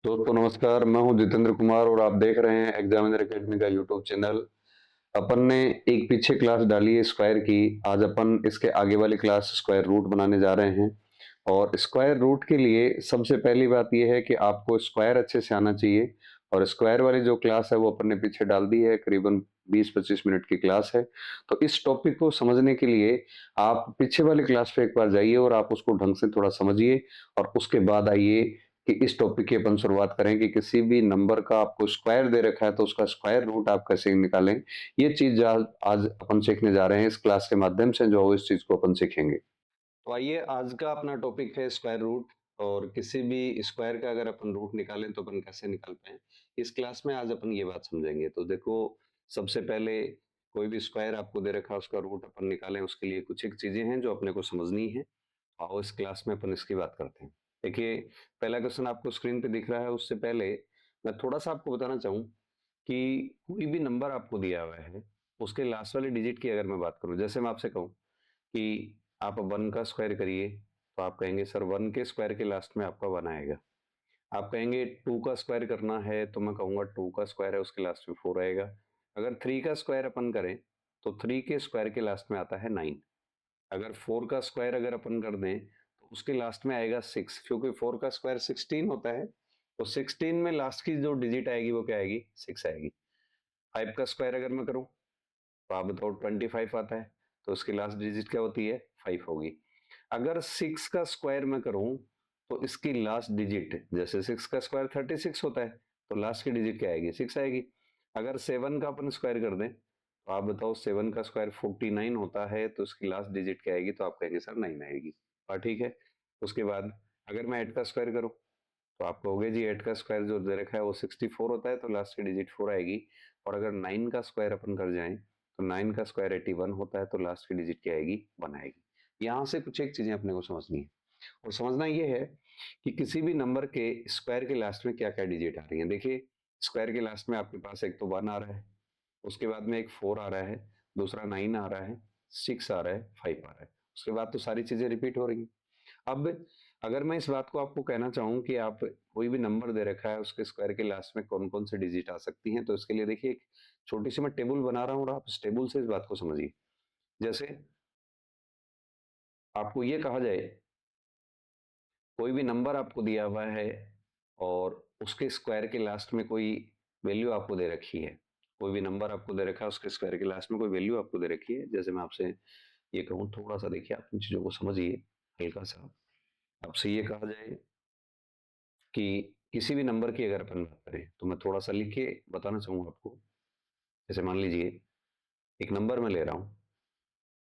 दोस्तों नमस्कार। मैं हूं जितेंद्र कुमार और आप देख रहे हैं एग्जामिनर एकेडमी का यूट्यूब चैनल। अपन ने एक पीछे क्लास डाली है स्क्वायर की। आज अपन इसके आगे वाली क्लास स्क्वायर रूट बनाने जा रहे हैं। और स्क्वायर रूट के लिए सबसे पहली बात यह है कि आपको स्क्वायर अच्छे से आना चाहिए। और स्क्वायर वाली जो क्लास है वो अपन ने पीछे डाल दी है, करीबन 20-25 मिनट की क्लास है। तो इस टॉपिक को समझने के लिए आप पीछे वाली क्लास पे एक बार जाइए और आप उसको ढंग से थोड़ा समझिए। और उसके बाद आइए कि इस टॉपिक की अपन शुरुआत करें कि किसी भी नंबर का आपको स्क्वायर दे रखा है तो उसका स्क्वायर रूट आप कैसे निकालें। ये चीज आज आज अपन सीखने जा रहे हैं। इस क्लास के माध्यम से जो इस चीज को अपन सीखेंगे। तो आइए, आज का अपना टॉपिक है स्क्वायर रूट। और किसी भी स्क्वायर का अगर अपन रूट निकालें तो अपन कैसे निकाल पाए, इस क्लास में आज अपन ये बात समझेंगे। तो देखो, सबसे पहले कोई भी स्क्वायर आपको दे रखा है उसका रूट अपन निकालें, उसके लिए कुछ एक चीजें हैं जो अपने को समझनी है। आओ इस क्लास में अपन इसकी बात करते हैं। देखिए, पहला क्वेश्चन आपको स्क्रीन पे दिख रहा है। उससे पहले मैं थोड़ा सा आपको बताना चाहूँ कि कोई भी नंबर आपको दिया हुआ है, उसके लास्ट वाले डिजिट की अगर मैं बात करूँ, जैसे मैं आपसे कहूँ कि आप वन का स्क्वायर करिए, तो आप कहेंगे सर वन के स्क्वायर के लास्ट में आपका वन आएगा। आप कहेंगे टू का स्क्वायर करना है, तो मैं कहूंगा टू का स्क्वायर है उसके लास्ट में फोर आएगा। अगर थ्री का स्क्वायर अपन करें तो थ्री के स्क्वायर के लास्ट में आता है नाइन। अगर फोर का स्क्वायर अगर अपन कर दें तो उसके लास्ट में आएगा सिक्स, क्योंकि फोर का स्क्वायर 16 होता है। तो 16 में लास्ट की जो डिजिट आएगी वो क्या आएगी, सिक्स आएगी। फाइव का स्क्वायर अगर मैं करूं तो आप बताओ 25 आता है, तो उसकी लास्ट डिजिट क्या होती है, फाइव होगी। अगर सिक्स का स्क्वायर मैं करूं तो इसकी लास्ट डिजिट, जैसे सिक्स का स्क्वायर 36 होता है, तो लास्ट की डिजिट क्या आएगी, सिक्स आएगी। अगर सेवन का अपन स्क्वायर कर दें तो आप बताओ सेवन का स्क्वायर 49 होता है, तो उसकी लास्ट डिजिट क्या आएगी, तो आप कहेंगे सर नाइन आएगी। और ठीक है। उसके बाद अगर मैं एट का स्क्वायर करूं तो आप कहोगे जी एट का स्क्वायर जो दे रखा है वो 64 होता है, तो लास्ट की डिजिट फोर आएगी। और अगर नाइन का स्क्वायर अपन कर जाएं तो नाइन का स्क्वायर 81 होता है, तो लास्ट की डिजिट क्या आएगी, वन आएगी। यहाँ से कुछ एक चीजें अपने को समझनी है। और समझना ये है कि किसी भी नंबर के स्क्वायर के लास्ट में क्या क्या डिजिट आ रही है। देखिए, स्क्वायर के लास्ट में आपके पास एक तो वन आ रहा है, उसके बाद में एक फोर आ रहा है, दूसरा नाइन आ रहा है, सिक्स आ रहा है, फाइव आ रहा है। उसके बाद तो सारी चीजें रिपीट हो रही हैं। अब अगर मैं इस बात को आपको कहना चाहूँ कि आप कोई भी नंबर दे रखा है उसके स्क्वायर के लास्ट में कौन कौन से डिजिट आ सकती हैं, तो इसके लिए देखिए एक छोटी सी मैं टेबल बना रहा हूँ और आप इस टेबल से इस बात को समझिए। जैसे आपको ये कहा जाए, कोई भी नंबर आपको दिया हुआ है और उसके स्क्वायर के लास्ट में कोई वैल्यू आपको दे रखी है। कोई भी नंबर आपको दे रखा है, उसके स्क्वायर के लास्ट में कोई वैल्यू आपको दे रखी है। जैसे मैं आपसे ये कहूँ, थोड़ा सा देखिए आप इन चीजों को समझिए हल्का सा। आपसे ये कहा जाए कि किसी भी नंबर की अगर अपन बात करें, तो मैं थोड़ा सा लिख के बताना चाहूंगा आपको। जैसे मान लीजिए एक नंबर मैं ले रहा हूं,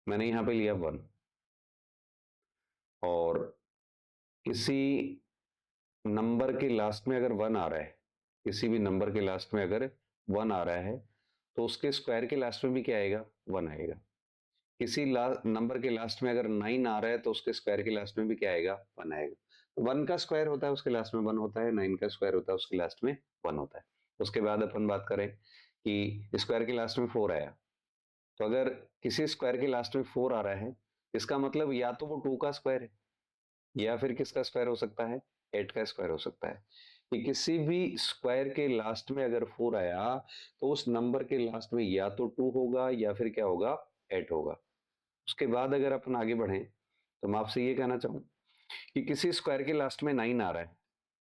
मैंने यहाँ पे लिया वन। और किसी नंबर के लास्ट में अगर वन आ रहा है, किसी भी नंबर के लास्ट में अगर वन आ रहा है, तो उसके स्क्वायर के लास्ट में भी क्या आएगा, वन आएगा। किसी नंबर के लास्ट में अगर नाइन आ रहा है तो उसके स्क्वायर के लास्ट में भी क्या आएगा, वन आएगा। तो वन का स्क्वायर होता है उसके लास्ट में वन होता है, नाइन का स्क्वायर होता है उसके लास्ट में वन होता है। उसके बाद अपन बात करें कि स्क्वायर के लास्ट में फोर आया, तो अगर किसी स्क्वायर के लास्ट में फोर आ रहा है, इसका मतलब या तो वो टू का स्क्वायर है, या फिर किसका स्क्वायर हो सकता है, एट का स्क्वायर हो सकता है। कि किसी भी स्क्वायर के लास्ट में अगर फोर आया तो उस नंबर के लास्ट में या तो टू होगा या फिर क्या होगा, एट होगा। उसके बाद अगर अपन आगे बढ़े तो मैं आपसे ये कहना चाहूँ कि किसी स्क्वायर के लास्ट में नाइन आ रहा है,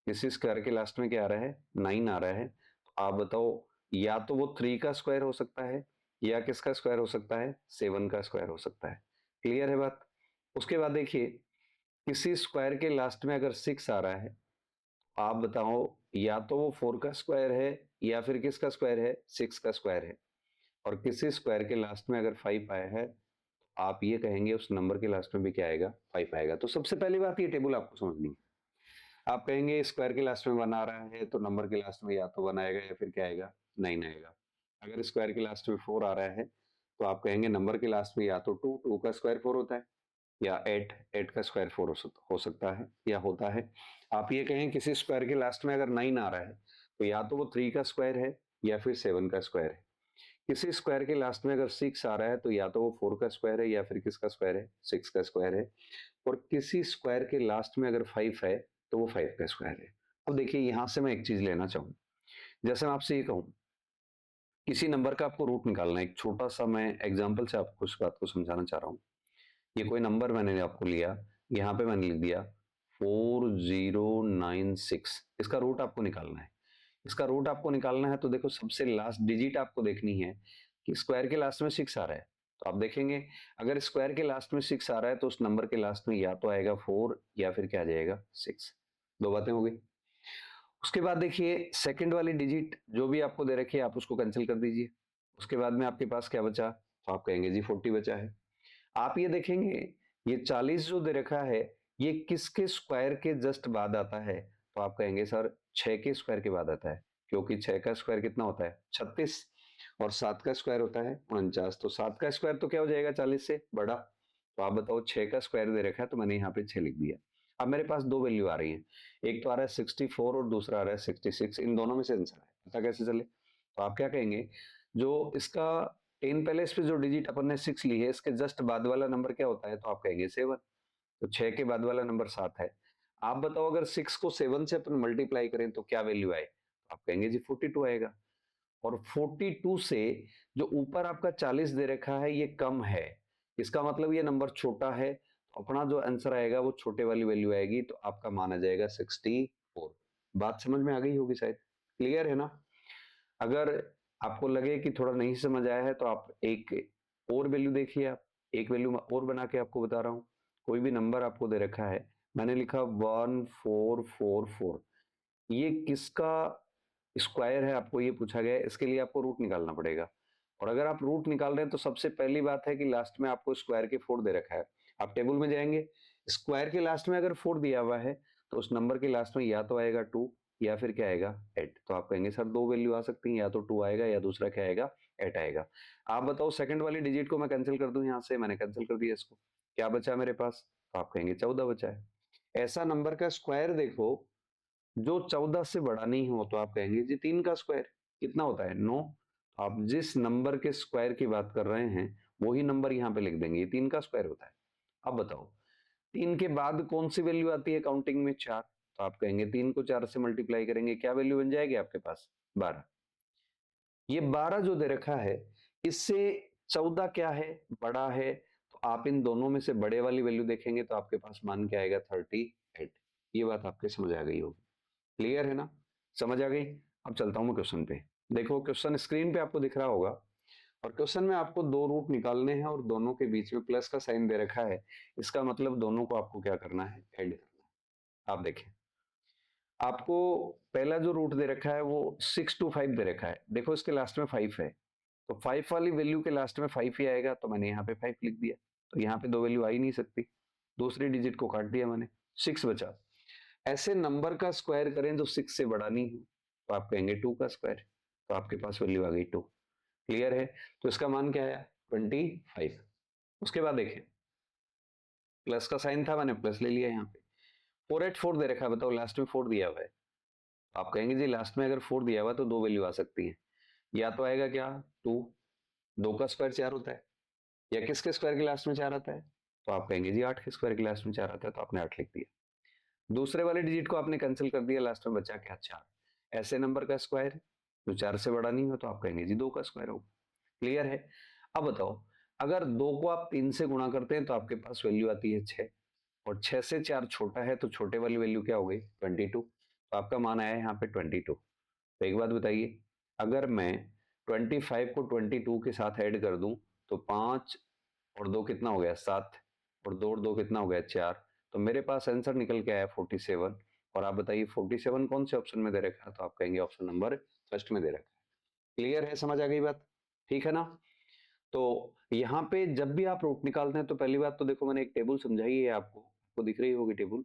किसी स्क्वायर के लास्ट में क्या आ रहा है, नाइन आ रहा है, तो आप बताओ या तो वो थ्री का स्क्वायर हो सकता है, या किसका स्क्वायर हो सकता है, सेवन का स्क्वायर हो सकता है। क्लियर है बात। उसके बाद देखिए, किसी स्क्वायर के लास्ट में अगर सिक्स आ रहा है, आप बताओ या तो वो फोर का स्क्वायर है या फिर किसका स्क्वायर है, सिक्स का स्क्वायर है। और किसी स्क्वायर के लास्ट में अगर फाइव आया है, आप ये कहेंगे उस नंबर के लास्ट में भी क्या आएगा, फाइव आएगा। तो सबसे पहली बात ये टेबल आपको समझनी है। आप कहेंगे स्क्वायर के लास्ट में वन आ रहा है तो नंबर के लास्ट में या तो वन आएगा या फिर क्या आएगा, नाइन आएगा। अगर स्क्वायर के लास्ट में फोर आ रहा है तो आप कहेंगे नंबर के लास्ट में या तो टू, टू का स्क्वायर फोर होता है, या एट, एट का स्क्वायर फोर हो सकता है या होता है। आप ये कहें किसी स्क्वायर के लास्ट में अगर नाइन आ रहा है तो या तो वो थ्री का स्क्वायर है या फिर सेवन का स्क्वायर है। किसी स्क्वायर के लास्ट में अगर सिक्स आ रहा है तो या तो वो फोर का स्क्वायर है या फिर किसका स्क्वायर है, सिक्स का स्क्वायर है। और किसी स्क्वायर के लास्ट में अगर फाइव है तो वो फाइव का स्क्वायर है। अब देखिए यहां से मैं एक चीज लेना चाहूँ, जैसे मैं आपसे ये कहूँ किसी नंबर का आपको रूट निकालना है, एक छोटा सा मैं एग्जांपल से आपको इस बात को समझाना चाह रहा हूँ। ये कोई नंबर मैंने आपको लिया, यहाँ पे मैंने लिख दिया 4096, इसका रूट आपको निकालना है। इसका रूट आपको निकालना है तो देखो सबसे लास्ट डिजिट आपको देखनी है कि स्क्वायर के लास्ट में 6 आ रहा है, तो आप देखेंगे अगर स्क्वायर के लास्ट में 6 आ रहा है तो उस नंबर के लास्ट में या तो आएगा 4 या फिर क्या आ जाएगा 6। दो बातें हो गई। उसके बाद देखिए सेकंड वाली डिजिट जो भी आपको दे रखी है आप उसको कैंसिल कर दीजिए। उसके बाद में आपके पास क्या बचा, तो आप कहेंगे जी 40 बचा है। आप ये देखेंगे ये 40 जो दे रखा है ये किसके स्क्वायर के जस्ट बाद आता है, तो आप कहेंगे सर 6 के स्क्वायर के बाद आता है, क्योंकि 6 का स्क्वायर कितना होता है 36 और 7 का स्क्वायर होता है 49, तो 7 का स्क्वायर तो क्या हो जाएगा 40 से बड़ा। तो आप बताओ 6 का स्क्वायर दे रखा है तो मैंने यहाँ पे 6 लिख दिया। अब मेरे पास दो वैल्यू आ रही है, एक तो आ रहा है 64 और दूसरा आ रहा है 66, इन दोनों में से आंसर है, पता कैसे चले। तो आप क्या कहेंगे, जो इसका 10 पहले इस पे जो डिजिट अपन ने 6 ली है इसके जस्ट बाद वाला नंबर क्या होता है, तो आप कहेंगे 7। तो 6 के बाद वाला नंबर 7 है। आप बताओ अगर 6 को 7 से अपन मल्टीप्लाई करें तो क्या वैल्यू आए, तो आप कहेंगे जी 42 आएगा। और 42 से जो ऊपर आपका 40 दे रखा है ये कम है, इसका मतलब ये नंबर छोटा है, तो अपना जो आंसर आएगा वो छोटे वाली वैल्यू आएगी, तो आपका माना जाएगा 64। बात समझ में आ गई होगी शायद, क्लियर है ना। अगर आपको लगे कि थोड़ा नहीं समझ आया है तो आप एक और वैल्यू देखिए, आप एक वैल्यू और बना के आपको बता रहा हूं। कोई भी नंबर आपको दे रखा है, मैंने लिखा 1444, ये किसका स्क्वायर है आपको ये पूछा गया है, इसके लिए आपको रूट निकालना पड़ेगा। और अगर आप रूट निकाल रहे हैं तो सबसे पहली बात है कि लास्ट में आपको स्क्वायर के 4 दे रखा है। आप टेबल में जाएंगे, स्क्वायर के लास्ट में अगर 4 दिया हुआ है तो उस नंबर के लास्ट में या तो आएगा 2 या फिर क्या आएगा 8। तो आप कहेंगे सर दो वैल्यू आ सकती हैं, या तो 2 आएगा या दूसरा क्या आएगा 8 आएगा। आप बताओ सेकंड वाली डिजिट को मैं कैंसिल कर दूं, यहां से मैंने कैंसिल कर दिया इसको, क्या बचा मेरे पास, तो आप कहेंगे 14 बचा है। ऐसा नंबर का स्क्वायर देखो जो 14 से बड़ा नहीं हो तो आप कहेंगे जी 3 का स्क्वायर कितना होता है 9। आप जिस नंबर के स्क्वायर की बात कर रहे हैं वही नंबर यहाँ पे लिख देंगे, ये 3 का स्क्वायर होता है। अब बताओ 3 के बाद कौन सी वैल्यू आती है काउंटिंग में 4, तो आप कहेंगे 3 को 4 से मल्टीप्लाई करेंगे क्या वैल्यू बन जाएगी आपके पास 12। ये 12 जो दे रखा है इससे 14 क्या है बड़ा है, तो आप इन दोनों में से बड़े वाली वैल्यू देखेंगे तो आपके पास मान क्या आएगा 38। ये बात आपके समझ आ गई होगी, क्लियर है ना, समझ आ गई। अब चलता हूं मैं क्वेश्चन पे। देखो क्वेश्चन स्क्रीन पे आपको दिख रहा होगा, और क्वेश्चन में आपको दो रूट निकालने हैं और दोनों के बीच में प्लस का साइन दे रखा है, इसका मतलब दोनों को आपको क्या करना है ऐड करना है। आप देखें आपको पहला जो रूट दे रखा है वो 625 दे रखा है, देखो इसके लास्ट में 5 है, तो 5 वाली वैल्यू के लास्ट में 5 ही आएगा, तो मैंने यहाँ पे 5 लिख दिया। तो यहाँ पे दो वैल्यू आ ही नहीं सकती, दूसरी डिजिट को काट दिया मैंने, 6 बचा। ऐसे नंबर का स्क्वायर करें जो 6 से बड़ा नहीं हो, तो आप कहेंगे 2 का स्क्वायर, तो आपके पास वैल्यू आ गई 2, क्लियर है। तो इसका मान क्या है 25। उसके बाद देखें प्लस का साइन था मैंने प्लस ले लिया, यहाँ पे 484 दे रखा है, बताओ लास्ट में 4 दिया हुआ है, तो आप कहेंगे जी लास्ट में अगर 4 दिया हुआ तो दो वैल्यू आ सकती है, या तो आएगा क्या 2, 2 का स्क्वायर 4 होता है, या किसके स्क्वायर के लास्ट में 4 आता है, तो आप कहेंगे जी 8 के स्क्वायर के लास्ट में 4 आता है, तो आपने 8 लिख दिया। दूसरे वाले डिजिट को आपने कैंसिल कर दिया, लास्ट में बचा क्या 4। ऐसे नंबर का स्क्वायर जो 4 से बड़ा नहीं हो तो आप कहेंगे जी 2 का स्क्वायर होगा, क्लियर है। अब बताओ अगर 2 को आप 3 से गुणा करते हैं तो आपके पास वैल्यू आती है 6, और 6 से 4 छोटा है तो छोटे वाली वैल्यू क्या हो गई 22, तो आपका मान आया है यहाँ पे 22। तो एक बात बताइए, अगर मैं 25 को 22 के साथ ऐड कर दूं तो 5 और 2 कितना हो गया 7, और 2 और 2 कितना हो गया 4, तो मेरे पास आंसर निकल के आया 47। और आप बताइए 47 कौन से ऑप्शन में दे रखा है, तो आप कहेंगे ऑप्शन नंबर फर्स्ट में दे रखा है, क्लियर है, समझ आ गई बात, ठीक है ना। तो यहाँ पे जब भी आप रूट निकालते हैं तो पहली बात तो देखो मैंने एक टेबल समझाई है आपको, आपको दिख रही होगी टेबल,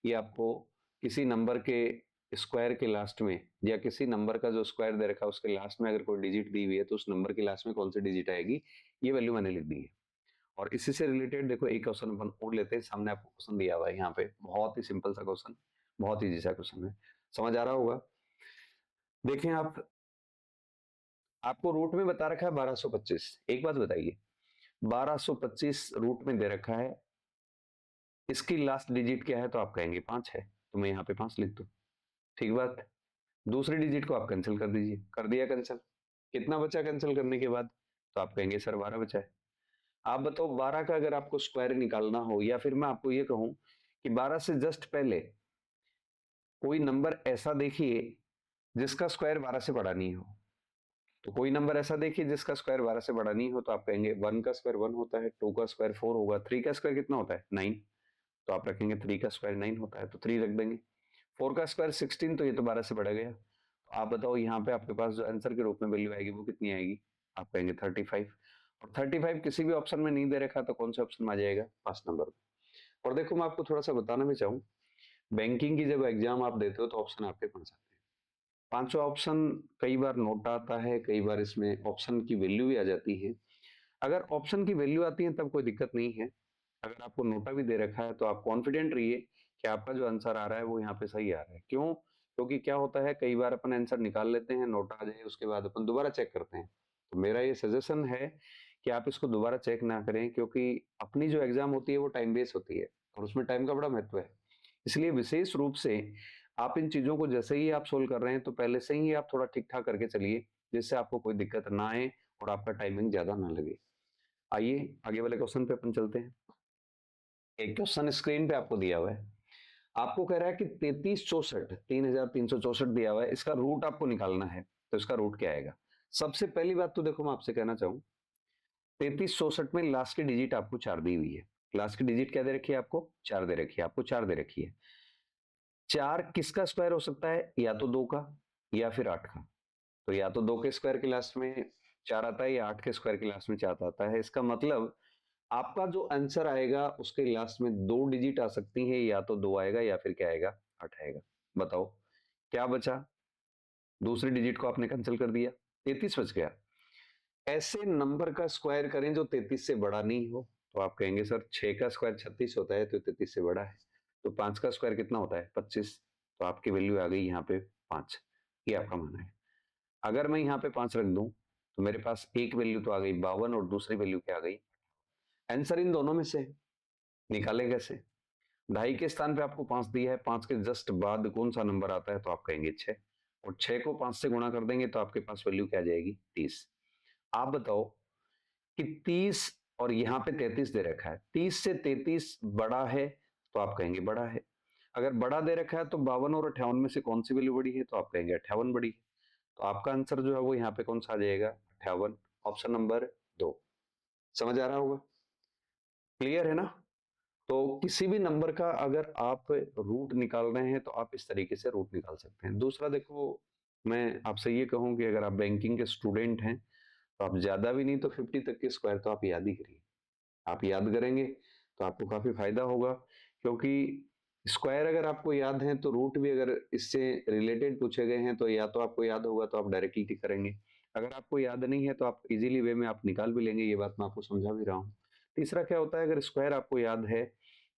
ये आपको किसी नंबर के स्क्वायर के लास्ट में या किसी नंबर का जो स्क्वायर दे रखा है उसके लास्ट में अगर कोई डिजिट दी हुई है तो उस नंबर के लास्ट में कौन सी डिजिट आएगी ये वैल्यू मैंने लिख दी है। और इसी से रिलेटेड देखो एक क्वेश्चन अपन और लेते हैं, सामने आपको क्वेश्चन दिया हुआ है यहाँ पे, बहुत ही सिंपल सा क्वेश्चन, बहुत इजी सा क्वेश्चन है, समझ आ रहा होगा। देखें आप, आपको रूट में बता रखा है 1225, एक बात बताइए 1225 रूट में दे रखा है, इसकी लास्ट डिजिट क्या है, तो आप कहेंगे 5 है, तो मैं यहाँ पे 5 लिख दूं, ठीक बात। दूसरी डिजिट को आप कैंसिल कर दीजिए, कर दिया कैंसिल। कितना बचा कैंसिल करने के बाद? तो आप कहेंगे सर 12 बचा है। आप बताओ 12 का अगर आपको स्क्वायर निकालना हो, या फिर मैं आपको ये कहूं कि 12 से जस्ट पहले कोई नंबर ऐसा देखिए जिसका स्क्वायर 12 से बड़ा नहीं हो। तो कोई नंबर ऐसा देखिए जिसका स्क्वायर 12 से बड़ा नहीं हो, तो आप कहेंगे 1 का स्क्वायर 1 होता है, 2 का स्क्वायर 4 होगा, 3 का स्क्वायर कितना होता है 9। तो आप रखेंगे 3 का स्क्वायर 9 होता है, तो 3 रख देंगे। 4 का स्क्वायर 16, तो ये तो 12 से बढ़ गया। तो आप बताओ यहाँ पे आपके पास जो आंसर के रूप में वैल्यू आएगी वो कितनी आएगी? आप कहेंगे 35। और 35 किसी भी ऑप्शन में नहीं दे रखा, तो कौन से ऑप्शन में आ जाएगा? 5 नंबर में। और देखो मैं आपको थोड़ा सा बताना भी चाहूँ, बैंकिंग की जब एग्जाम आप देते हो तो ऑप्शन आपके 5 आते हैं। पांचों ऑप्शन कई बार नोट आता है, कई बार इसमें ऑप्शन की वैल्यू भी आ जाती है। अगर ऑप्शन की वैल्यू आती है तब कोई दिक्कत नहीं है। अगर आपको नोटा भी दे रखा है तो आप कॉन्फिडेंट रहिए कि आपका जो आंसर आ रहा है वो यहाँ पे सही आ रहा है। क्यों? क्योंकि क्या होता है, कई बार अपन आंसर निकाल लेते हैं, नोटा आ जाए, उसके बाद अपन दोबारा चेक करते हैं। तो मेरा ये सजेशन है कि आप इसको दोबारा चेक ना करें, क्योंकि अपनी जो एग्जाम होती है वो टाइम बेस्ड होती है और उसमें टाइम का बड़ा महत्व है। इसलिए विशेष रूप से आप इन चीजों को जैसे ही आप सोल्व कर रहे हैं तो पहले से ही आप थोड़ा ठीक ठाक करके चलिए, जिससे आपको कोई दिक्कत ना आए और आपका टाइमिंग ज्यादा ना लगे। आइए आगे वाले क्वेश्चन पे अपन चलते हैं। एक क्वेश्चन स्क्रीन पे आपको दिया हुआ है। आपको कह रहा है कि 3364 3364 दिया हुआ है, इसका रूट आपको निकालना है। तो इसका रूट क्या आएगा? सबसे पहली बात तो देखो मैं आपसे कहना चाहूँ, 3364 में लास्ट की डिजिट आपको 4 दी हुई है। लास्ट की डिजिट क्या दे रखी है आपको? 4 दे रखी है, आपको 4 दे रखी है। 4 किसका स्क्वायर हो सकता है? या तो 2 का या फिर 8 का। तो या तो 2 के स्क्वायर के लास्ट में 4 आता है, या 8 के स्क्वायर के लास्ट में 4 आता है। इसका मतलब आपका जो आंसर आएगा उसके लास्ट में 2 डिजिट आ सकती है, या तो 2 आएगा या फिर क्या आएगा? 8 आएगा। बताओ क्या बचा? दूसरी डिजिट को आपने कैंसिल कर दिया, 33 बच गया। ऐसे नंबर का स्क्वायर करें जो 33 से बड़ा नहीं हो। तो आप कहेंगे सर 6 का स्क्वायर 36 होता है, तो 33 से बड़ा है। तो 5 का स्क्वायर कितना होता है? 25। तो आपकी वैल्यू आ गई यहाँ पे 5। ये आपका मानना है। अगर मैं यहाँ पे 5 रख दूं तो मेरे पास एक वैल्यू तो आ गई 52 और दूसरी वैल्यू क्या आ गई? आंसर इन दोनों में से निकाले कैसे? 2.5 के स्थान पे आपको 5 दिया है, 5 के जस्ट बाद कौन सा नंबर आता है? तो आप कहेंगे 6। और 6 को 5 से गुणा कर देंगे तो आपके पास वैल्यू क्या आ जाएगी? 30। आप बताओ कि 30 और यहाँ पे 33 दे रखा है, 30 से 33 बड़ा है? तो आप कहेंगे बड़ा है। अगर बड़ा दे रखा है तो 52 और 58 में से कौन सी वैल्यू बड़ी है? तो आप कहेंगे 58 बड़ी है। तो आपका आंसर जो है वो यहाँ पे कौन सा आ जाएगा? 58, ऑप्शन नंबर 2। समझ आ रहा होगा? क्लियर है ना? तो किसी भी नंबर का अगर आप रूट निकाल रहे हैं तो आप इस तरीके से रूट निकाल सकते हैं। दूसरा देखो, मैं आपसे ये कहूं कि अगर आप बैंकिंग के स्टूडेंट हैं तो आप ज्यादा भी नहीं तो 50 तक के स्क्वायर तो आप याद ही करिए। आप याद करेंगे तो आपको काफी फायदा होगा, क्योंकि स्क्वायर अगर आपको याद है तो रूट भी अगर इससे रिलेटेड पूछे गए हैं तो या तो आपको याद होगा तो आप डायरेक्टली करेंगे। अगर आपको याद नहीं है तो आप इजीली वे में आप निकाल भी लेंगे। ये बात मैं आपको समझा भी रहा हूँ। तीसरा क्या होता है, अगर स्क्वायर आपको याद है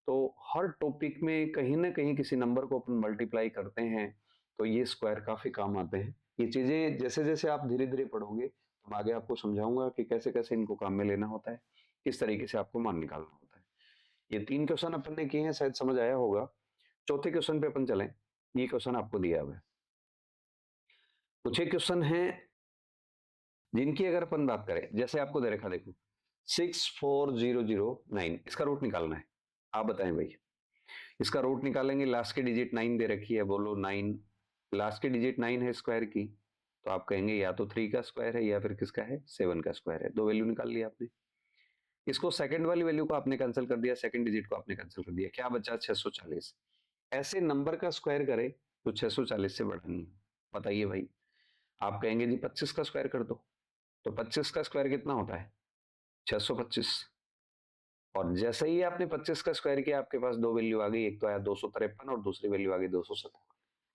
तो हर टॉपिक में कहीं ना कहीं किसी नंबर को अपन मल्टीप्लाई करते हैं, तो ये स्क्वायर काफी काम आते हैं। ये चीजें जैसे जैसे आप धीरे धीरे पढ़ोगे तो मैं आगे आपको समझाऊंगा कि कैसे कैसे इनको काम में लेना होता है, किस तरीके से आपको मान निकालना होता है। ये 3 क्वेश्चन अपन ने किए हैं, शायद समझ आया होगा। चौथे क्वेश्चन पे अपन चलें। ये क्वेश्चन आपको दिया हुआ है। कुछ एक क्वेश्चन है जिनकी अगर अपन बात करें, जैसे आपको दे रखा देखो 64009, इसका रूट निकालना है। आप बताएं भाई, इसका रूट निकालेंगे। लास्ट की डिजिट 9 दे रखी है, बोलो 9। लास्ट की डिजिट 9 है स्क्वायर की, तो आप कहेंगे या तो 3 का स्क्वायर है या फिर किसका है? 7 का स्क्वायर है। दो वैल्यू निकाल लिया आपने। इसको सेकंड वाली वैल्यू को आपने कैंसिल कर दिया, सेकंड डिजिट को आपने कैंसिल कर दिया, क्या बचा? 640। ऐसे नंबर का स्क्वायर करे तो 640 से बड़ा नहीं। बताइए भाई। आप कहेंगे जी 25 का स्क्वायर कर दो। तो 25 का स्क्वायर कितना होता है? 625। और जैसे ही आपने 25 का स्क्वायर किया आपके पास दो वैल्यू आ गई, एक तो आया 253 और दूसरी वैल्यू आ गई 257।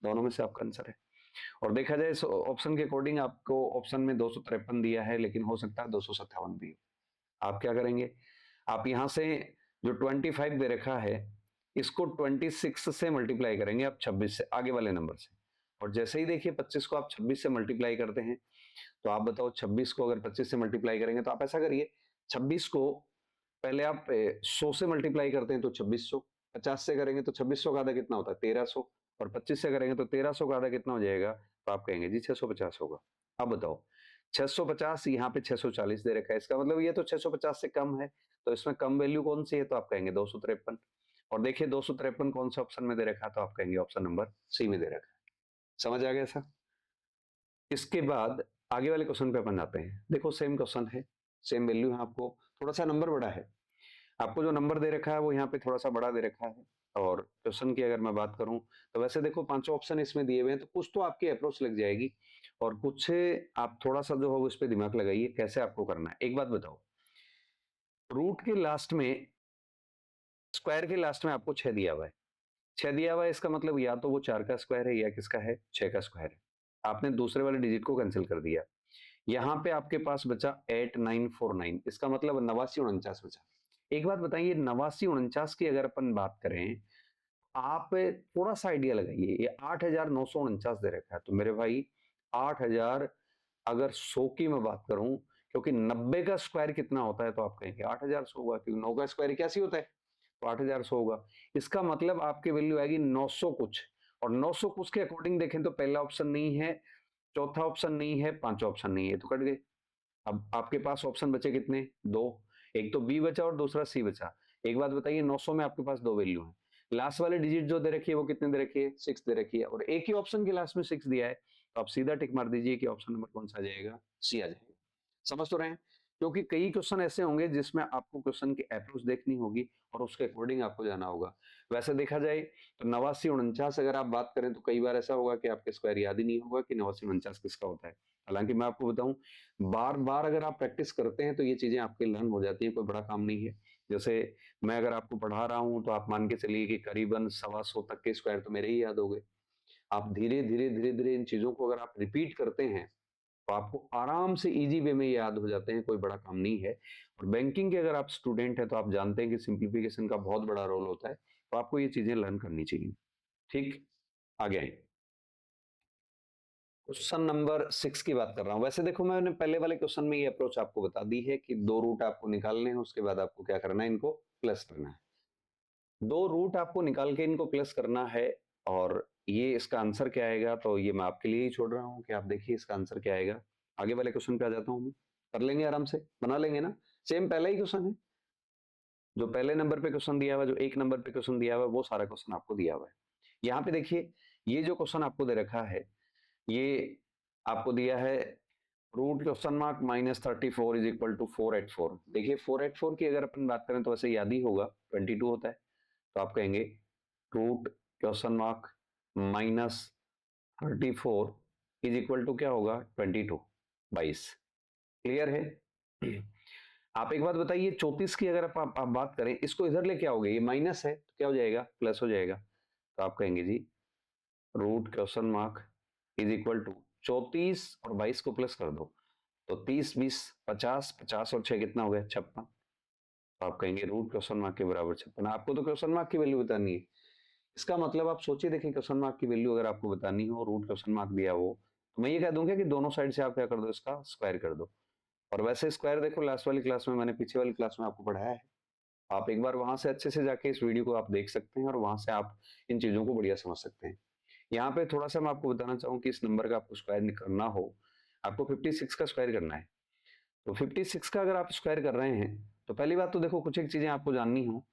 दोनों में से आपका आंसर है। और देखा जाए इस ऑप्शन के अकॉर्डिंग आपको ऑप्शन में 253 दिया है, लेकिन हो सकता है 257 भी हो। आप क्या करेंगे? आप यहां से जो 25 दे रखा है इसको 26 से मल्टीप्लाई करेंगे आप 26 से, आगे वाले नंबर से। और जैसे ही देखिए 25 को आप 26 से मल्टीप्लाई करते हैं, तो आप बताओ 26 को अगर 25 से मल्टीप्लाई करेंगे तो आप ऐसा करिए, 26 को पहले आप 100 से मल्टीप्लाई करते हैं तो 2600, 50 से करेंगे तो 2600 का आधा कितना होता है? 1300। और 25 से करेंगे तो 1300 का आधा कितना हो जाएगा, तो आप कहेंगे जी 650 होगा। अब बताओ 650, यहाँ पे 640 दे रखा है, इसका मतलब ये तो 650 से कम है, तो इसमें कम वैल्यू कौन सी है, तो आप कहेंगे 253। और देखिए 253 कौन सा ऑप्शन में दे रखा है, तो आप कहेंगे ऑप्शन नंबर सी में दे रखा है। समझ आ गया सर? इसके बाद आगे वाले क्वेश्चन पे अपन आते हैं। देखो सेम क्वेश्चन है, सेम वैल्यू है, आपको थोड़ा सा नंबर बड़ा है, आपको जो नंबर दे रखा है वो यहाँ पे थोड़ा सा बड़ा दे रखा है। और क्वेश्चन की अगर मैं बात करूं तो वैसे देखो पांचों ऑप्शन इसमें दिए हुए हैं, तो कुछ तो आपकी अप्रोच लग जाएगी और कुछ आप थोड़ा सा जो हो उस पर दिमाग लगाइए कैसे आपको करना है। एक बात बताओ, रूट के लास्ट में, स्क्वायर के लास्ट में आपको 6 दिया हुआ है, 6 दिया हुआ है, इसका मतलब या तो वो 4 का स्क्वायर है या किसका है, 6 का स्क्वायर है। आपने दूसरे वाले डिजिट को कैंसिल कर दिया, यहाँ पे आपके पास बचा 8949, इसका मतलब 8949 बचा। एक बात बताइए, 8949 की अगर अपन बात करें, आप थोड़ा सा आइडिया लगाइए, ये 8949 दे रखा है, तो मेरे भाई 8000, अगर 100 की मैं बात करूं, क्योंकि 90 का स्क्वायर कितना होता है, तो आप कहेंगे 8100 होगा, क्योंकि 9 का स्क्वायर क्या होता है, तो 8100 होगा। इसका मतलब आपकी वैल्यू आएगी 900 कुछ, और 900 कुछ के अकॉर्डिंग देखें तो पहला ऑप्शन नहीं है, चौथा ऑप्शन नहीं है, पांचवा ऑप्शन नहीं है, तो कट गए। अब आपके पास ऑप्शन बचे कितने, दो, एक तो बी बचा और दूसरा सी बचा। एक बात बताइए, 900 में आपके पास दो वैल्यू है, लास्ट वाले डिजिट जो दे रखी है वो कितने दे रखी है, 6 दे रखी है, और एक ही ऑप्शन के लास्ट में 6 दिया है, तो आप सीधा टिक मार दीजिए कि ऑप्शन नंबर कौन सा आ जाएगा, सी आ जाएगा। समझ तो रहे हैं? क्योंकि कई क्वेश्चन ऐसे होंगे जिसमें आपको क्वेश्चन की अप्रोच देखनी होगी और उसके अकॉर्डिंग आपको जाना होगा। वैसे देखा जाए तो 8949 अगर आप बात करें तो कई बार ऐसा होगा कि आपके स्क्वायर याद ही नहीं होगा कि 8949 किसका होता है। हालांकि मैं आपको बताऊं, बार बार अगर आप प्रैक्टिस करते हैं तो ये चीजें आपके लर्न हो जाती है, कोई बड़ा काम नहीं है। जैसे मैं अगर आपको पढ़ा रहा हूं तो आप मान के चलिए कि करीबन 125 तक के स्क्वायर तो मेरे ही याद हो गए। आप धीरे धीरे धीरे धीरे इन चीजों को अगर आप रिपीट करते हैं तो आपको आराम से इजी वे में याद हो जाते हैं, कोई बड़ा काम नहीं है। और बैंकिंग के अगर आप स्टूडेंट हैं तो आप जानते हैं कि सिंप्लीफिकेशन का बहुत बड़ा रोल होता है, तो आपको ये चीजें लर्न करनी चाहिए। ठीक, आगे आए, क्वेश्चन नंबर 6 की बात कर रहा हूं। वैसे देखो मैंने पहले वाले क्वेश्चन में ये अप्रोच आपको बता दी है कि दो रूट आपको निकालने हैं, उसके बाद आपको क्या करना है, इनको प्लस करना है। दो रूट आपको निकाल के इनको प्लस करना है, और ये इसका आंसर क्या आएगा, तो ये मैं आपके लिए ही छोड़ रहा हूं कि आप देखिए इसका आंसर क्या आएगा। आगे वाले क्वेश्चन पे आ जाता हूं मैं, कर लेंगे आराम से, बना लेंगे ना। सेम पहला ही क्वेश्चन है, जो पहले नंबर पे क्वेश्चन दिया हुआ है, जो एक नंबर पे क्वेश्चन दिया हुआ है, वो सारा क्वेश्चन आपको दिया हुआ है। यहाँ पे देखिए, ये जो क्वेश्चन आपको दे रखा है, ये आपको दिया है root question mark -34 is equal to 484। देखिए 484 की अगर अपन बात करें तो वैसे याद ही होगा 22 होता है, तो आप कहेंगे root question mark -34 is equal to क्या होगा, 22, 22। क्लियर है? आप एक बात बताइए, 34 की अगर आप बात करें, इसको इधर लेके आओगे, ये माइनस है तो क्या हो जाएगा, प्लस हो जाएगा, तो आप कहेंगे जी root question mark is equal to 34 और 22 को प्लस कर दो, तो 30 20 50, 50 और 6 कितना हो गया, 56। तो आप कहेंगे रूट क्वेश्चन मार्क के बराबर 56। आपको तो क्वेश्चन मार्क की वैल्यू बतानी है, इसका मतलब आप सोचिए, देखिए क्वेश्चन मार्क की वैल्यू अगर आपको बतानी हो, रूट क्वेश्चन मार्क दिया हो, तो मैं ये कह दूंगा कि दोनों साइड से आप क्या कर दो, इसका स्क्वायर कर दो। और वैसे स्क्वायर देखो लास्ट वाली क्लास में, मैंने पीछे वाली क्लास में आपको पढ़ाया है, आप एक बार वहां से अच्छे से जाके इस वीडियो को आप देख सकते हैं और वहां से आप इन चीजों को बढ़िया समझ सकते हैं। यहाँ पे थोड़ा सा मैं आपको बताना चाहूँ कि इस नंबर का आपको स्क्वायर करना हो, आपको 56 का स्क्वायर करना है। तो 56 का अगर आप स्क्वायर कर रहे हैं, तो पहली बात तो देखो कुछ एक चीजें आपको जाननी हो।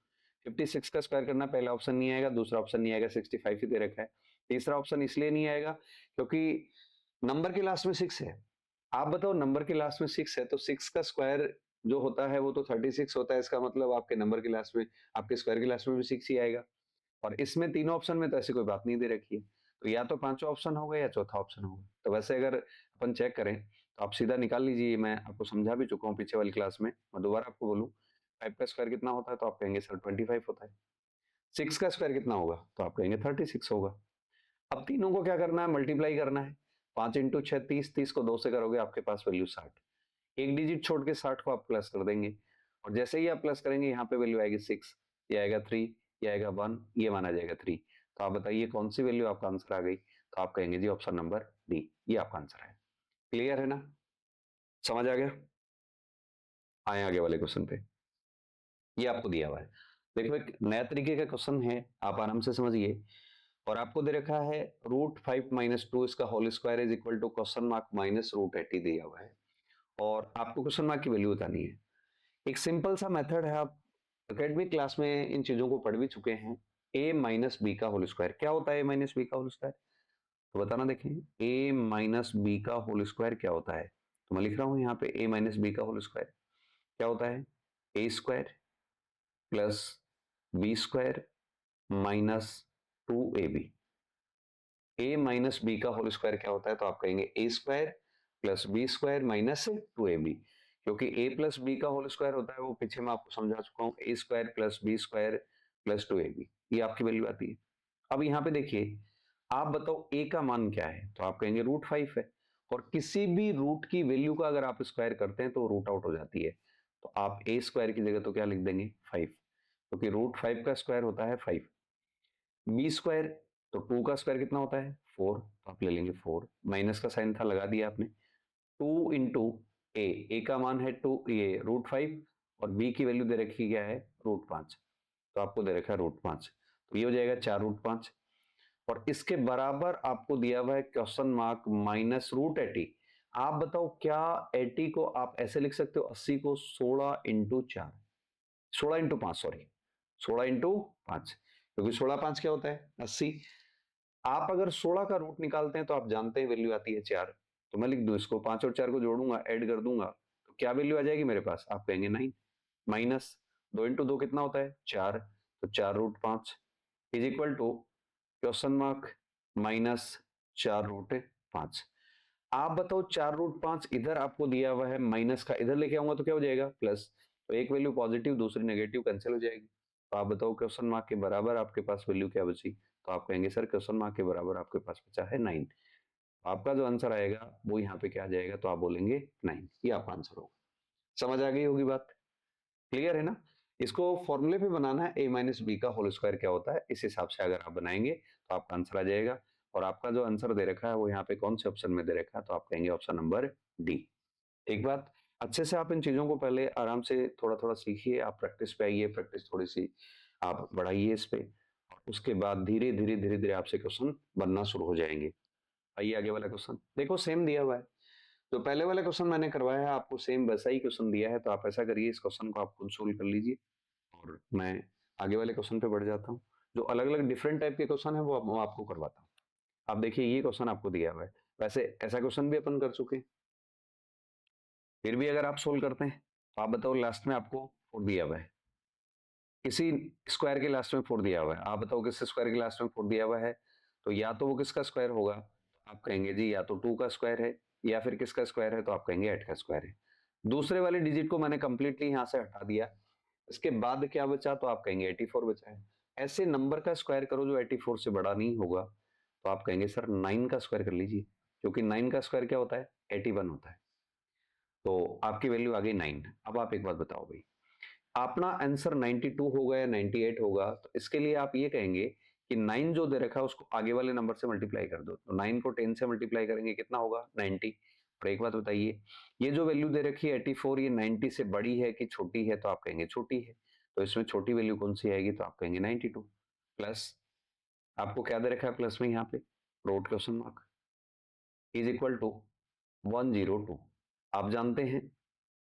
56 का स्क्वायर करना, पहला ऑप्शन नहीं आएगा, दूसरा ऑप्शन नहीं आएगा, 65 ही दे रखा है, तीसरा ऑप्शन इसलिए नहीं आएगा क्योंकि नंबर के लास्ट में 6 है। आप बताओ नंबर के लास्ट में 6 है तो 6 का स्क्वायर जो होता है वो तो 36 होता है, इसका मतलब आपके नंबर के लास्ट में, आपके स्क्वायर के लास्ट में भी 6 ही आएगा। और इसमें तीनों ऑप्शन में तो ऐसी कोई बात नहीं दे रखी है, तो या तो पांचवा ऑप्शन होगा या चौथा ऑप्शन होगा। तो वैसे अगर अपन चेक करें तो आप सीधा निकाल लीजिए, मैं आपको समझा भी चुका हूँ पीछे वाली क्लास में, मैं दोबारा आपको बोलूँ 5 का स्क्वायर कितना होता है, तो आप कहेंगे सर 25 होता है। 6 का स्क्वायर कितना होगा, तो आप कहेंगे 36 होगा। अब तीनों को क्या करना है, मल्टीप्लाई करना है। 5 इंटू 6 30, 30 को 2 से करोगे आपके पास वैल्यू 60, एक डिजिट छोड़ के 60 को आप प्लस कर देंगे, और जैसे ही आप प्लस करेंगे यहाँ पे वैल्यू आएगी 6, ये आएगा 3, ये आएगा 1, ये माना जाएगा 3। तो आप बताइए कौन सी वैल्यू आपका आंसर आ गई, तो आप कहेंगे जी ऑप्शन नंबर डी, ये आपका आंसर है। क्लियर है ना, समझ आ गया? आए आगे वाले क्वेश्चन पे, ये आपको दिया हुआ है। देखो एक नया तरीके का क्वेश्चन है, आप आराम से समझिए। और आपको दे रखा है √5 - 2 इसका whole square is equal to question mark minus √80 दिया हुआ है, और आपको क्वेश्चन मार्क की वैल्यू बतानी है। एक सिंपल सा मेथड है, आप एकेडमिक क्लास में इन चीजों को पढ़ भी चुके हैं। a माइनस बी का होल स्क्वायर क्या होता है? a माइनस बी का होल स्क्वायर तो बताना, देखें a माइनस बी का होल स्क्वायर क्या होता है। तो मैं लिख रहा हूं यहाँ पे a माइनस बी का होल स्क्वायर क्या होता है? a square plus b square minus 2ab। a minus b का होल स्क्वायर क्या होता है? तो आप कहेंगे a square plus b square minus 2ab, क्योंकि a प्लस बी का होल स्क्वायर होता है वो पीछे मैं आपको समझा चुका हूँ, a square plus b square plus 2ab, ये आपकी वैल्यू आती है। अब यहाँ पे देखिए, आप बताओ a का मान क्या है? तो आप कहेंगे √5 है, और किसी भी रूट की वैल्यू का अगर आप स्क्वायर करते हैं तो रूट आउट हो जाती है। तो आप a स्क्वायर की जगह तो क्या लिख देंगे? 5, क्योंकि √5 का स्क्वायर होता है 5। बी स्क्वायर तो 2 का स्क्वायर कितना होता है? 4, तो आप ले लेंगे 4, माइनस का साइन था लगा दिया आपने। 2 इंटू ए का मान है 2, ये √5, और बी की वैल्यू दे रखी क्या है? √5, तो आपको दे रखा है √5, तो ये हो जाएगा 4√5, और इसके बराबर आपको दिया हुआ है क्वेश्चन मार्क माइनस √80। आप बताओ क्या 80 को आप ऐसे लिख सकते हो? 80 को 16 इंटू 4, 16 इंटू 5, सॉरी 16 इंटू 5, क्योंकि 16×5 क्या होता है? 80। आप अगर 16 का रूट निकालते हैं तो आप जानते हैं वैल्यू आती है 4, तो मैं लिख दूं इसको, 5 और 4 को जोड़ूंगा, ऐड कर दूंगा, तो क्या वैल्यू आ जाएगी मेरे पास? आप कहेंगे 9, माइनस 2 इंटू 2 कितना होता है? 4, तो 4√5 is equal to question mark minus 4√5। आप बताओ 4√5 इधर आपको दिया हुआ है, माइनस का इधर लेके आऊंगा तो क्या हो जाएगा? प्लस, तो एक वैल्यू पॉजिटिव दूसरी नेगेटिव कैंसिल हो जाएगी। तो आप बताओ क्वेश्चन मार्क के बराबर आपके पास वैल्यू क्या बची? तो आप कहेंगे सर क्वेश्चन मार्क के बराबर आपके पास बचा है 9। आपका जो आंसर आएगा वो यहाँ पे क्या आ जाएगा? तो आप बोलेंगे 9, ये आपका आंसर होगा। समझ आ गई होगी बात? क्लियर है ना? इसको फॉर्मूले पे बनाना है, a माइनस बी का होल स्क्वायर क्या होता है, इस हिसाब से अगर आप बनाएंगे तो आपका आंसर आ जाएगा। और आपका जो आंसर दे रखा है वो यहाँ पे कौन से ऑप्शन में दे रखा है? तो आप कहेंगे ऑप्शन नंबर डी। एक बात, अच्छे से आप इन चीजों को पहले आराम से थोड़ा थोड़ा सीखिए, आप प्रैक्टिस पे आइए, प्रैक्टिस थोड़ी सी आप बढ़ाइए इस पे, और उसके बाद धीरे धीरे धीरे धीरे आपसे क्वेश्चन बनना शुरू हो जाएंगे। आइए आगे वाला क्वेश्चन देखो, सेम दिया हुआ है जो पहले वाला क्वेश्चन मैंने करवाया है, आपको सेम वैसा ही क्वेश्चन दिया है, तो आप ऐसा करिए इस क्वेश्चन को आप खुद सोल्व कर लीजिए, और मैं आगे वाले क्वेश्चन पे बढ़ जाता हूँ। जो अलग अलग डिफरेंट टाइप के क्वेश्चन है वो आपको करवाता हूँ। आप देखिए ये क्वेश्चन आपको दिया हुआ है, वैसे ऐसा क्वेश्चन भी अपन कर चुके हैं, फिर भी अगर आप सोल्व करते हैं तो आप बताओ लास्ट में आपको 4 दिया हुआ है, किसी स्क्वायर के लास्ट में 4 दिया हुआ है, आप बताओ किस स्क्वायर के लास्ट में 4 दिया हुआ है? तो या तो वो किसका स्क्वायर होगा? तो आप कहेंगे जी या तो 2 का स्क्वायर है, या फिर किसका स्क्वायर है? तो आप कहेंगे 8 का स्क्वायर है। दूसरे वाले डिजिट को मैंने कंप्लीटली यहां से हटा दिया, इसके बाद क्या बचा? तो आप कहेंगे 84 बचा है। ऐसे नंबर का स्क्वायर करो जो 84 से बड़ा नहीं होगा, तो आप कहेंगे सर 9 का स्क्वायर कर लीजिए, क्योंकि 9 का स्क्वायर क्या होता है? 81 होता है। तो आपकी वैल्यू आ गई 9। अब आप एक बात बताओ भाई, अपना आंसर 92 होगा या 98 होगा? तो इसके लिए आप ये कहेंगे कि 9 जो दे रखा है उसको आगे वाले नंबर से मल्टीप्लाई कर दो, तो 9 को 10 से मल्टीप्लाई करेंगे कितना होगा? 90। और एक बात बताइए, ये जो वैल्यू दे रखी है 84, ये 90 से बड़ी है कि छोटी है? तो आप कहेंगे छोटी है, तो इसमें छोटी वैल्यू कौन सी आएगी? तो आप कहेंगे 92 प्लस, आपको क्या दे रखा है प्लस में यहाँ पे? Root question mark is equal to 102। आप जानते हैं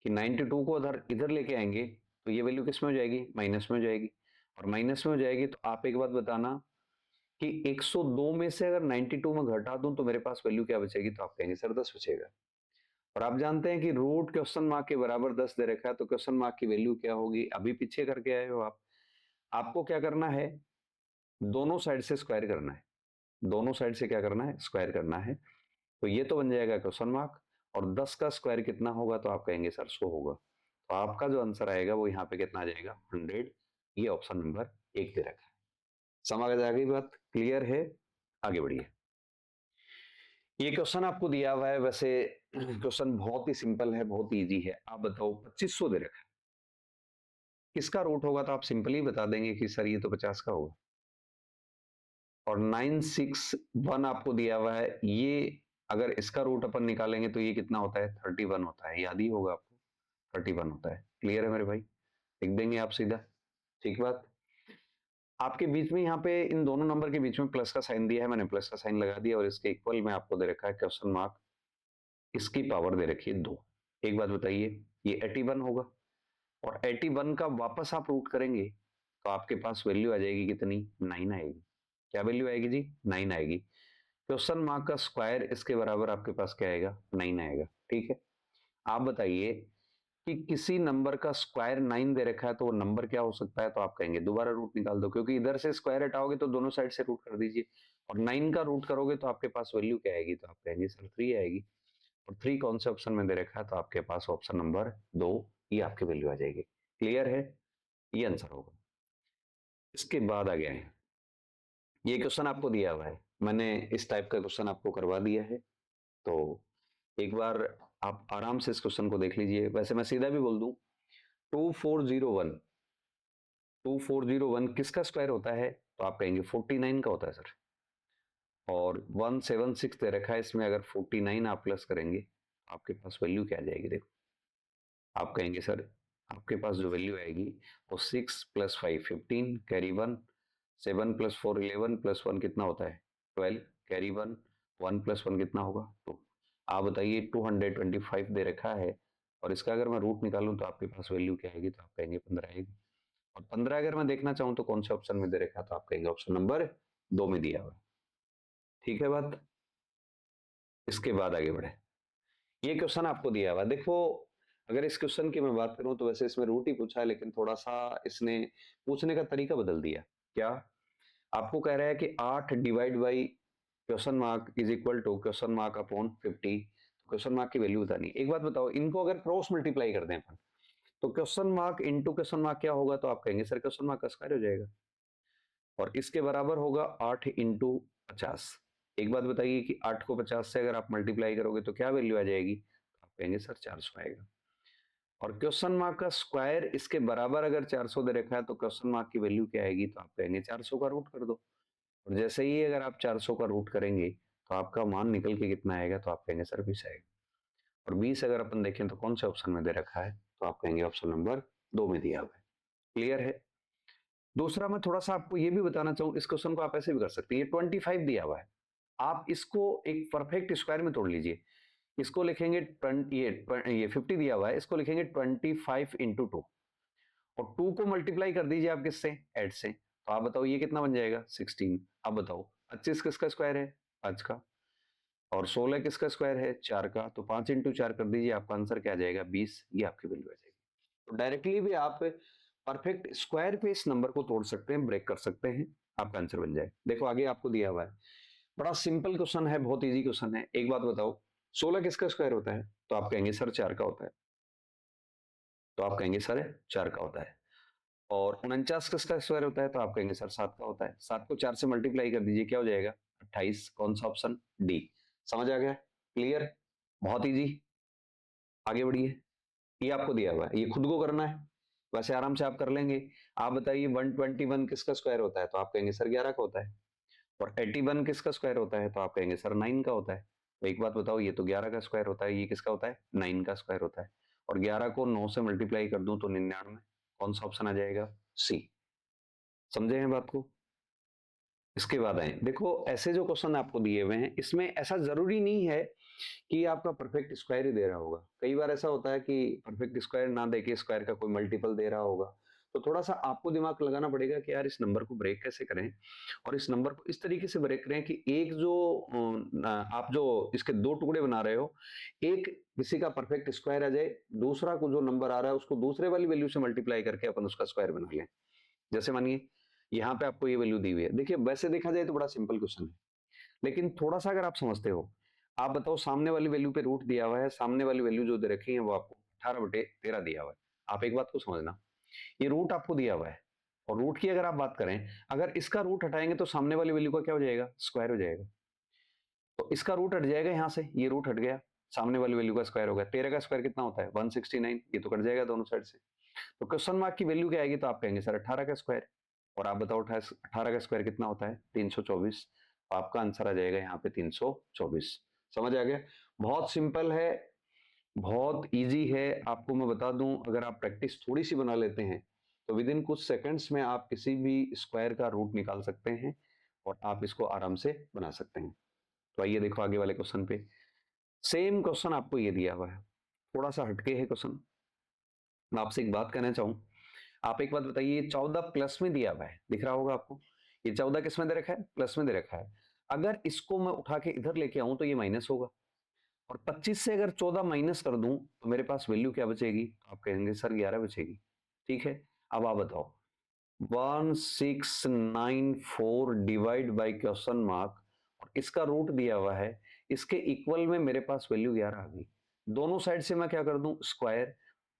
कि 92 को अगर इधर लेके आएंगे तो ये वैल्यू किस में हो जाएगी? माइनस में हो जाएगी, और माइनस में हो जाएगी तो आप एक बात बताना कि 102 में से अगर 92 में घटा दूं तो मेरे पास वैल्यू क्या बचेगी? तो आप कहेंगे सर 10 बचेगा। और आप जानते हैं कि रूट क्वेश्चन मार्क के बराबर 10 दे रखा है, तो क्वेश्चन मार्क की वैल्यू क्या होगी? अभी पीछे करके आए हो आप, आपको क्या करना है? दोनों साइड से स्क्वायर करना है, दोनों साइड से क्या करना है? स्क्वायर करना है। तो ये तो बन जाएगा क्वेश्चन मार्क, और 10 का स्क्वायर कितना होगा? तो आप कहेंगे सर 100 होगा। तो आपका जो आंसर आएगा वो यहाँ पे कितना आ जाएगा? 100। ये ऑप्शन नंबर 1 दे रखा है। समझ आ गई बात? क्लियर है? आगे बढ़िए। ये क्वेश्चन आपको दिया हुआ है, वैसे क्वेश्चन बहुत ही सिंपल है, बहुत ही इजी है। आप बताओ 2500 दे रखा है, किसका रूट होगा? तो आप सिंपली बता देंगे कि सर ये तो 50 का होगा। और 961 आपको दिया हुआ है, ये अगर इसका रूट अपन निकालेंगे तो ये कितना होता है? 31 होता है, याद ही होगा आपको, 31 होता है। क्लियर है मेरे भाई? लिख देंगे आप सीधा, ठीक बात। आपके बीच में यहाँ पे इन दोनों नंबर के बीच में प्लस का साइन दिया है, मैंने प्लस का साइन लगा दिया और इसके इक्वल में आपको दे रखा है क्वेश्चन मार्क, इसकी पावर दे रखी है 2। एक बात बताइए, ये 81 होगा और 81 का वापस आप रूट करेंगे तो आपके पास वैल्यू आ जाएगी कितनी, 9 आएगी। क्या वैल्यू आएगी जी, 9 आएगी। क्वेश्चन मार्क का स्क्वायर इसके बराबर आपके पास क्या आएगा, 9 आएगा। ठीक है, आप बताइए कि किसी नंबर का स्क्वायर 9 दे रखा है तो वो नंबर क्या हो सकता है, तो आप कहेंगे दोबारा रूट निकाल दो, क्योंकि इधर से स्क्वायर हटाओगे तो दोनों साइड से रूट कर दीजिए और 9 का रूट करोगे तो आपके पास वैल्यू क्या आएगी, तो आप कहेंगे सर 3 आएगी। और 3 कौन से ऑप्शन में दे रखा है, तो आपके पास ऑप्शन नंबर 2, ये आपकी वैल्यू आ जाएगी। क्लियर है, ये आंसर होगा। इसके बाद आ गया है, ये क्वेश्चन आपको दिया हुआ है, मैंने इस टाइप का क्वेश्चन आपको करवा दिया है, तो एक बार आप आराम से इस क्वेश्चन को देख लीजिए। वैसे मैं सीधा भी बोल दूं, 2401 2401 किसका स्क्वायर होता है, तो आप कहेंगे 49 का होता है सर। और 176 दे रखा है, इसमें अगर 49 आप प्लस करेंगे तो आपके पास वैल्यू क्या आ जाएगी, देखो आप कहेंगे सर आपके पास जो वैल्यू आएगी वो 6 + 5 15 कैरी 1, 7 + 4 11 + 1 कितना होता है 12 कैरी 1, 1 + 1 कितना होगा 2। आप बताइए 225 दे रखा है और इसका अगर मैं रूट निकालूं तो आपके पास वैल्यू क्या आएगी, तो आप कहेंगे 15 आएगी। और 15 अगर मैं देखना चाहूं तो कौन से ऑप्शन में दे रखा, तो आप कहेंगे ऑप्शन नंबर 2 में दिया हुआ है। ठीक है बात, इसके बाद आगे बढ़े। ये क्वेश्चन आपको दिया हुआ, देखो अगर इस क्वेश्चन की मैं बात करूं तो वैसे इसमें रूट ही पूछा है, लेकिन थोड़ा सा इसने पूछने का तरीका बदल दिया। क्या, आपको कह रहा है कि 8 divide by question mark is equal to question mark upon 50, question mark की वैल्यू बतानी। एक बात बताओ, इनको अगर क्रॉस मल्टीप्लाई कर दें अपन तो question mark into question mark क्या होगा, तो आप कहेंगे सर क्वेश्चन मार्क का स्क्वायर हो जाएगा और इसके बराबर होगा 8 इंटू 50। एक बात बताइए कि 8 को 50 से अगर आप मल्टीप्लाई करोगे तो क्या वैल्यू आ जाएगी, आप कहेंगे सर 400 आएगा। और क्वेश्चन मार्क का स्क्वायर इसके बराबर अगर 400 दे रखा है तो क्वेश्चन मार्क की वैल्यू क्या आएगी, तो आप कहेंगे 400 का रूट कर दो। और जैसे ही अगर आप 400 का रूट करेंगे तो आपका मान निकल के कितना आएगा, तो आप कहेंगे सर 20 आएगा। और 20 अगर अपन देखें तो कौन से ऑप्शन में दे रखा है, तो आप कहेंगे ऑप्शन नंबर 2 में दिया हुआ है। क्लियर है। दूसरा मैं थोड़ा सा आपको ये भी बताना चाहूँ, इस क्वेश्चन को आप ऐसे भी कर सकते हैं, ये 25 दिया हुआ है, आप इसको एक परफेक्ट स्क्वायर में तोड़ लीजिए। इसको लिखेंगे 20, ये 50 दिया हुआ है, इसको लिखेंगे 25 इंटू 2 और 2 को मल्टीप्लाई कर दीजिए आप किससे, 8 से, तो आप बताओ ये कितना बन जाएगा 16। अब बताओ 25 किसका स्क्वायर है, 5 का, और 16 किसका स्क्वायर है, 4 का, तो 5 इंटू 4 कर दीजिए, आपका आंसर क्या आ जाएगा 20, ये आपकी वैल्यू आ जाएगी। तो डायरेक्टली भी आप परफेक्ट स्क्वायर पे इस नंबर को तोड़ सकते हैं, ब्रेक कर सकते हैं, आपका आंसर बन जाए। देखो आगे आपको दिया हुआ है, बड़ा सिंपल क्वेश्चन है, बहुत इजी क्वेश्चन है। एक बात बताओ 16 किसका स्क्वायर होता है, तो आप कहेंगे सर 4 का होता है, तो आप कहेंगे सर 4 का होता है। और 49 किसका स्क्वायर होता है, तो आप कहेंगे सर 7 का होता है। 7 को 4 से मल्टीप्लाई कर दीजिए, क्या हो जाएगा 28। कौन सा ऑप्शन, डी। समझ आ गया, क्लियर, बहुत इजी। आगे बढ़िए, ये आपको दिया हुआ है, ये खुद को करना है, वैसे आराम से आप कर लेंगे। आप बताइए 121 किसका स्क्वायर होता है, तो आप कहेंगे सर 11 का होता है। और 81 किसका स्क्वायर होता है, तो आप कहेंगे सर 9 का होता है। तो एक बात बताओ, ये तो 11 का स्क्वायर होता है, ये किसका होता है 9 का स्क्वायर होता है। और 11 को 9 से मल्टीप्लाई कर दूं तो 99। कौन सा ऑप्शन आ जाएगा, सी। समझे हैं बात को। इसके बाद आए, देखो ऐसे जो क्वेश्चन आपको दिए हुए हैं इसमें ऐसा जरूरी नहीं है कि आपका परफेक्ट स्क्वायर ही दे रहा होगा। कई बार ऐसा होता है कि परफेक्ट स्क्वायर ना देके स्क्वायर का कोई मल्टीपल दे रहा होगा, तो थोड़ा सा आपको दिमाग लगाना पड़ेगा कि यार इस नंबर को ब्रेक कैसे करें। और इस नंबर को इस तरीके से ब्रेक करें कि एक जो आप जो इसके दो टुकड़े बना रहे हो, एक किसी का परफेक्ट स्क्वायर आ जाए, दूसरा को जो नंबर आ रहा है उसको दूसरे वाली वैल्यू से मल्टीप्लाई करके अपन उसका स्क्वायर बना लें। जैसे मानिए यहाँ पे आपको ये वैल्यू दी हुई है, देखिए वैसे देखा जाए तो बड़ा सिंपल क्वेश्चन है, लेकिन थोड़ा सा अगर आप समझते हो, आप बताओ सामने वाली वैल्यू पे रूट दिया हुआ है, सामने वाली वैल्यू जो दे रखी है वो आपको 18/13 दिया हुआ है। आप एक बात को समझना, ये रूट आपको दिया हुआ है और रूट की अगर आप बात करें, अगर इसका रूट हटाएंगे तो सामने वाली वैल्यू का क्या हो जाएगा, स्क्वायर हो जाएगा। तो इसका रूट हट जाएगा, यहाँ से ये रूट हट गया, सामने वाली वैल्यू का स्क्वायर हो गया। 13 का स्क्वायर कितना होता है 169, ये तो कट जाएगा दोनों साइड से। तो क्वेश्चन मार्क की वैल्यू क्या आएगी, तो आप कहेंगे सर 18 का स्क्वायर। और आप बताओ 18 का स्क्वायर कितना होता है 324। आपका आंसर आ जाएगा यहाँ पे 324। समझ आ गया, बहुत सिंपल है, बहुत इजी है। आपको मैं बता दूं, अगर आप प्रैक्टिस थोड़ी सी बना लेते हैं तो विद इन कुछ सेकंड्स में आप किसी भी स्क्वायर का रूट निकाल सकते हैं और आप इसको आराम से बना सकते हैं। तो आइए देखो आगे वाले क्वेश्चन पे। सेम क्वेश्चन आपको ये दिया हुआ है, थोड़ा सा हटके है क्वेश्चन। मैं आपसे एक बात कहना चाहूँ, आप एक बात बताइए, 14 प्लस में दिया हुआ है, दिख रहा होगा आपको। ये 14 किस में दे रखा है? प्लस में दे रखा है। अगर इसको मैं उठा के इधर लेके आऊं तो ये माइनस होगा, और 25 से अगर 14 माइनस कर दूं तो मेरे पास वैल्यू क्या बचेगी? तो आप कहेंगे सर 11 बचेगी। ठीक है, अब आप बताओ, 1694 डिवाइड बाई क्वेश्चन मार्क, और इसका रूट दिया हुआ है, इसके इक्वल में मेरे पास वैल्यू 11 आ गई। दोनों साइड से मैं क्या कर दूं? स्क्वायर।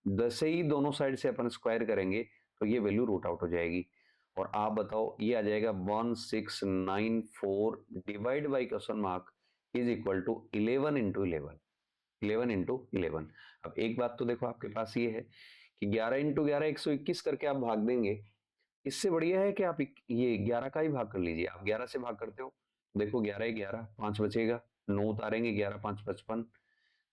जैसे ही दोनों साइड से अपन स्क्वायर करेंगे तो ये वैल्यू रूट आउट हो जाएगी। और आप बताओ, ये आ जाएगा 1694 divide by question mark is equal to 11 into 11, 11 into 11। अब एक बात तो देखो आपके पास ये है कि 11 इंटू 11 121 करके आप भाग देंगे। इससे बढ़िया है कि आप ये 11 का ही भाग कर लीजिए। आप 11 से भाग करते हो, देखो 11 11, 5 बचेगा, 9 उतारेंगे, 11 5 55,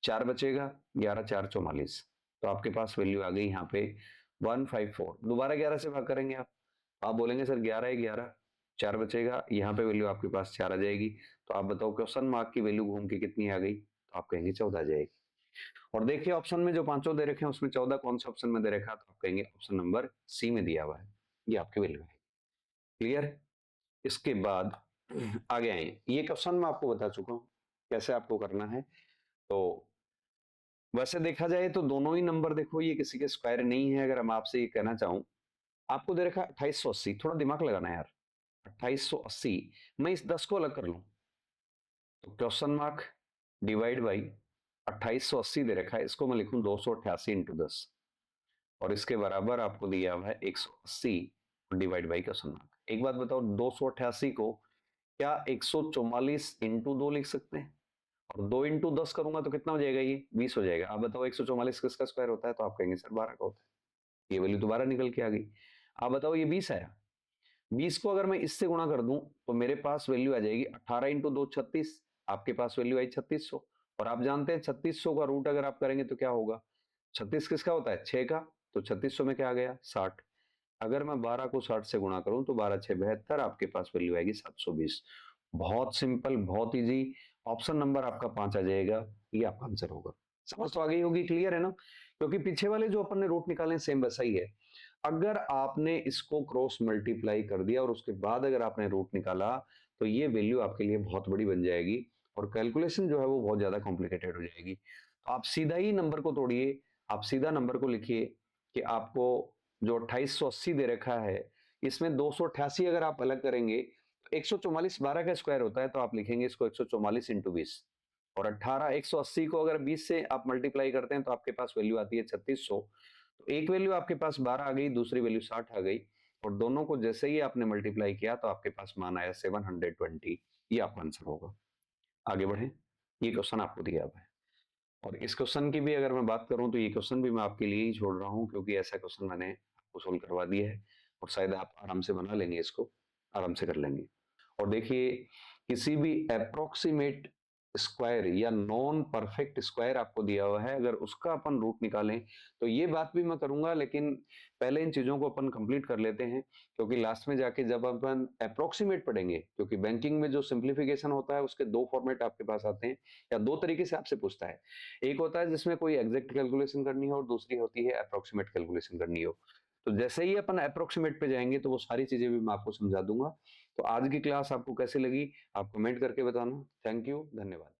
4 बचेगा, 11 4 44। तो आपके पास वैल्यू आ गई यहाँ पे 154। दोबारा 11 से भाग करेंगे आप बोलेंगे सर 11 है 11, 4 बचेगा, यहाँ पे वैल्यू आपके पास 4 आ जाएगी। तो आप बताओ क्वेश्चन मार्क की वैल्यू घूम के कितनी आ गई? तो आप कहेंगे 14 आ जाएगी। और देखिए ऑप्शन में जो पांचों दे रखे हैं उसमें 14 कौन से ऑप्शन में दे रखा है? तो आप कहेंगे ऑप्शन नंबर सी में दिया हुआ है, ये आपकी वैल्यू है। क्लियर? इसके बाद आगे आए, ये क्वेश्चन मैं आपको बता चुका हूं कैसे आपको करना है। तो वैसे देखा जाए तो दोनों ही नंबर देखो ये किसी के स्क्वायर नहीं है। अगर हम आपसे ये कहना चाहूं, आपको दे रखा 2880, थोड़ा दिमाग लगाना है यार। 2880, मैं इस 10 को अलग कर लूं तो क्वेश्चन मार्क डिवाइड बाई 2880 दे रखा है, इसको मैं लिखूं 288 इंटू 10, और इसके बराबर आपको दिया हुआ है 180 डिवाइड बाई क्वेश्चन मार्क। एक बात बताओ, 288 को क्या 144 इंटू 2 लिख सकते हैं? और 2 इंटू 10 करूंगा तो कितना हो जाएगा? ये 20 हो जाएगा। आप बताओ 144 किसका स्क्वायर होता है? तो आप कहेंगे सर 12 का होता है। ये वैल्यू दोबारा निकल के आ गई। आप बताओ ये 20 आया, 20 को अगर मैं इससे गुणा कर दूं तो मेरे पास वैल्यू आ जाएगी 18 इंटू 2 36, आपके पास वैल्यू आई 3600। और आप जानते हैं 3600 का रूट अगर आप करेंगे तो क्या होगा? 36 किसका होता है? 6 का। तो 3600 में क्या आ गया? 60। अगर मैं 12 को 60 से गुणा करूं तो 12 6 72, आपके पास वैल्यू आएगी 720। बहुत सिंपल, बहुत इजी। ऑप्शन नंबर आपका 5 आ जाएगा, ये आपका आंसर होगा। समझ तो आ गई होगी, क्लियर है ना? क्योंकि पीछे वाले जो अपन ने रूट निकाले सेम वैसा ही है। अगर आपने इसको क्रॉस मल्टीप्लाई कर दिया और उसके बाद अगर आपने रूट निकाला तो ये वैल्यू आपके लिए बहुत बड़ी बन जाएगी, और कैलकुलेशन जो है वो बहुत ज्यादा कॉम्प्लिकेटेड हो जाएगी। तो आप सीधा ही नंबर को तोड़िए, आप सीधा नंबर को लिखिए कि आपको जो 2880 दे रखा है, इसमें 288 अगर आप अलग करेंगे तो 144 12 का स्क्वायर होता है, तो आप लिखेंगे इसको 144 इंटू 20। और 18 180 को अगर 20 से आप मल्टीप्लाई करते हैं तो आपके पास वैल्यू आती है 3600। तो एक वैल्यू आपके पास 12 आ गई, दूसरी वैल्यू 60 आ गई, और दोनों को जैसे ही आपने मल्टीप्लाई किया तो आपके पास मान आया 720। ये आपका आंसर होगा। आगे बढ़े, ये क्वेश्चन आपको दिया हुआ है। और इस क्वेश्चन की भी अगर मैं बात करूं तो ये क्वेश्चन भी मैं आपके लिए ही छोड़ रहा हूं, क्योंकि ऐसा क्वेश्चन मैंने आपको सोल्व करवा दिया है और शायद आप आराम से बना लेंगे, इसको आराम से कर लेंगे। और देखिए, किसी भी अप्रोक्सीमेट स्क्वायर या नॉन परफेक्ट स्क्वायर आपको दिया हुआ है, अगर उसका अपन रूट निकालें तो ये बात भी मैं करूंगा, लेकिन पहले इन चीजों को अपन कंप्लीट कर लेते हैं, क्योंकि लास्ट में जाके जब अपन अप्रोक्सीमेट पढ़ेंगे, क्योंकि बैंकिंग में जो सिंप्लीफिकेशन होता है उसके दो फॉर्मेट आपके पास आते हैं, या दो तरीके से आपसे पूछता है। एक होता है जिसमें कोई एग्जैक्ट कैलकुलेशन करनी हो, और दूसरी होती है अप्रोक्सीमेट कैलकुलेशन करनी हो। तो जैसे ही अपन अप्रोक्सीमेट पे जाएंगे तो वो सारी चीजें भी मैं आपको समझा दूंगा। तो आज की क्लास आपको कैसी लगी आप कमेंट करके बताना। थैंक यू, धन्यवाद।